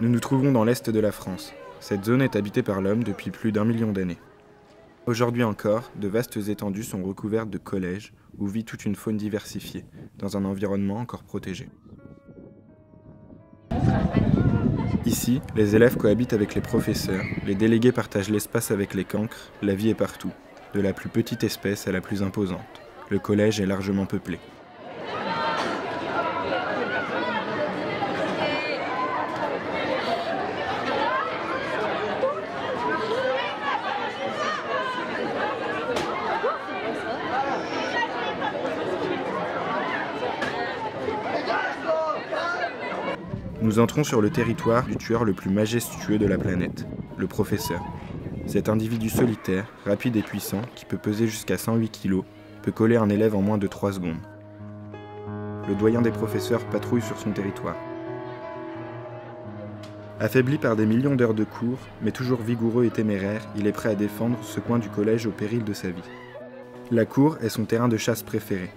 Nous nous trouvons dans l'est de la France. Cette zone est habitée par l'homme depuis plus d'1 million d'années. Aujourd'hui encore, de vastes étendues sont recouvertes de collèges où vit toute une faune diversifiée, dans un environnement encore protégé. Ici, les élèves cohabitent avec les professeurs, les délégués partagent l'espace avec les cancres, la vie est partout, de la plus petite espèce à la plus imposante. Le collège est largement peuplé. Nous entrons sur le territoire du tueur le plus majestueux de la planète, le professeur. Cet individu solitaire, rapide et puissant, qui peut peser jusqu'à 108 kg, peut coller un élève en moins de 3 secondes. Le doyen des professeurs patrouille sur son territoire. Affaibli par des millions d'heures de cours, mais toujours vigoureux et téméraire, il est prêt à défendre ce coin du collège au péril de sa vie. La cour est son terrain de chasse préféré.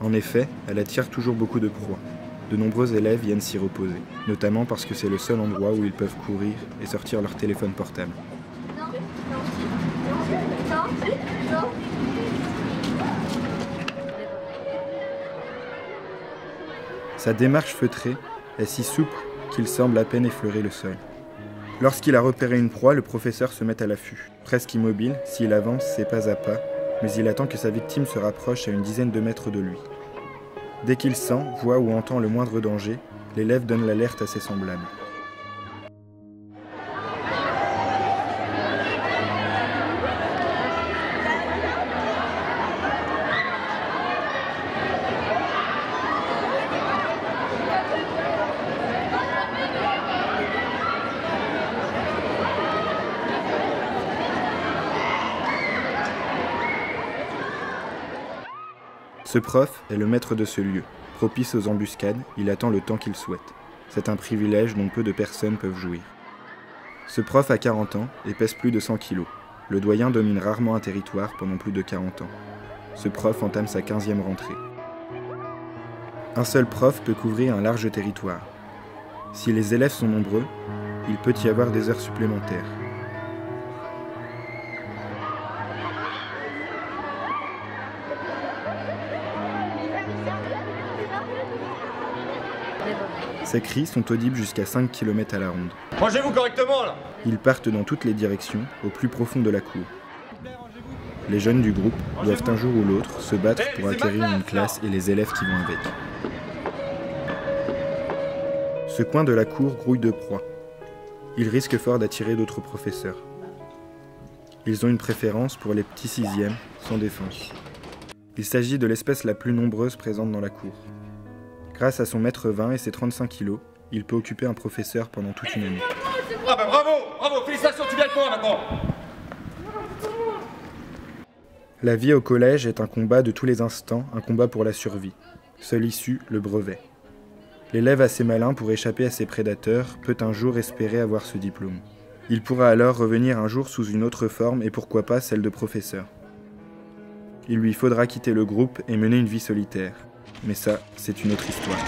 En effet, elle attire toujours beaucoup de proies. De nombreux élèves viennent s'y reposer, notamment parce que c'est le seul endroit où ils peuvent courir et sortir leur téléphone portable. Sa démarche feutrée est si souple qu'il semble à peine effleurer le sol. Lorsqu'il a repéré une proie, le professeur se met à l'affût. Presque immobile, s'il avance, c'est pas à pas, mais il attend que sa victime se rapproche à une dizaine de mètres de lui. Dès qu'il sent, voit ou entend le moindre danger, l'élève donne l'alerte à ses semblables. Ce prof est le maître de ce lieu. Propice aux embuscades, il attend le temps qu'il souhaite. C'est un privilège dont peu de personnes peuvent jouir. Ce prof a 40 ans et pèse plus de 100 kg. Le doyen domine rarement un territoire pendant plus de 40 ans. Ce prof entame sa 15e rentrée. Un seul prof peut couvrir un large territoire. Si les élèves sont nombreux, il peut y avoir des heures supplémentaires. Ces cris sont audibles jusqu'à 5 km à la ronde. Rangez-vous correctement là! Ils partent dans toutes les directions, au plus profond de la cour. Les jeunes du groupe doivent un jour ou l'autre se battre pour acquérir une classe et les élèves qui vont avec. Ce coin de la cour grouille de proies. Ils risquent fort d'attirer d'autres professeurs. Ils ont une préférence pour les petits sixièmes, sans défense. Il s'agit de l'espèce la plus nombreuse présente dans la cour. Grâce à son mètre 20 et ses 35 kilos, il peut occuper un professeur pendant toute une année. Ah bah bravo! Bravo! Félicitations, tu viens avec moi maintenant! La vie au collège est un combat de tous les instants, un combat pour la survie. Seule issue, le brevet. L'élève assez malin pour échapper à ses prédateurs peut un jour espérer avoir ce diplôme. Il pourra alors revenir un jour sous une autre forme et pourquoi pas celle de professeur. Il lui faudra quitter le groupe et mener une vie solitaire. Mais ça, c'est une autre histoire.